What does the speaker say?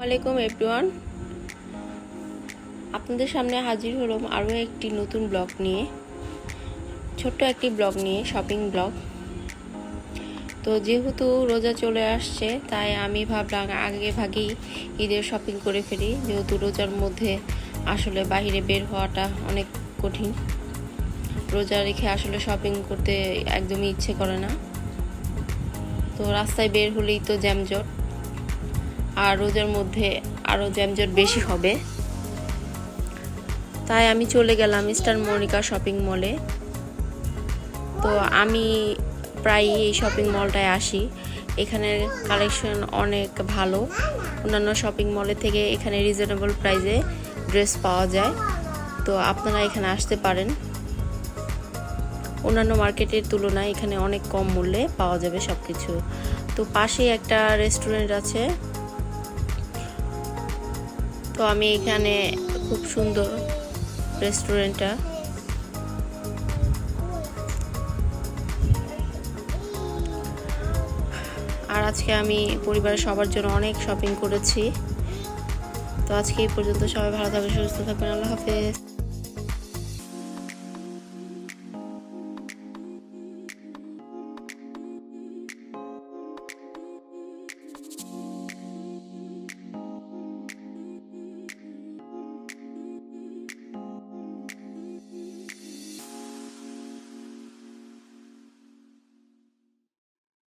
আসসালামাইকুম এভরিওয়ান, আপনাদের সামনে হাজির হলাম আরও একটি নতুন ব্লগ নিয়ে, ছোট্ট একটি ব্লগ নিয়ে, শপিং ব্লগ। তো যেহেতু রোজা চলে আসছে, তাই আমি ভাবলাম আগে ভাগেই ঈদের শপিং করে ফেলি, যেহেতু রোজার মধ্যে আসলে বাইরে বের হওয়াটা অনেক কঠিন। রোজা রেখে আসলে শপিং করতে একদমই ইচ্ছে করে না। তো রাস্তায় বের হলেই তো জ্যামজট, আর রোজার মধ্যে আরও জ্যামজট বেশি হবে। তাই আমি চলে গেলাম স্টার মনিকা শপিং মলে। তো আমি প্রায়ই এই শপিং মলটায় আসি, এখানের কালেকশন অনেক ভালো। অন্যান্য শপিং মলের থেকে এখানে রিজনেবল প্রাইসে ড্রেস পাওয়া যায়। তো আপনারা এখানে আসতে পারেন, অন্যান্য মার্কেটের তুলনায় এখানে অনেক কম মূল্যে পাওয়া যাবে সব কিছু। তো পাশেই একটা রেস্টুরেন্ট আছে। তো আমি এখানে খুব সুন্দর রেস্টুরেন্টটা। আর আজকে আমি পরিবারের সবার জন্য অনেক শপিং করেছি। তো আজকে এই পর্যন্ত, সবাই ভালো থাকবেন, সুস্থ থাকবেন, আল্লাহ হাফেজ।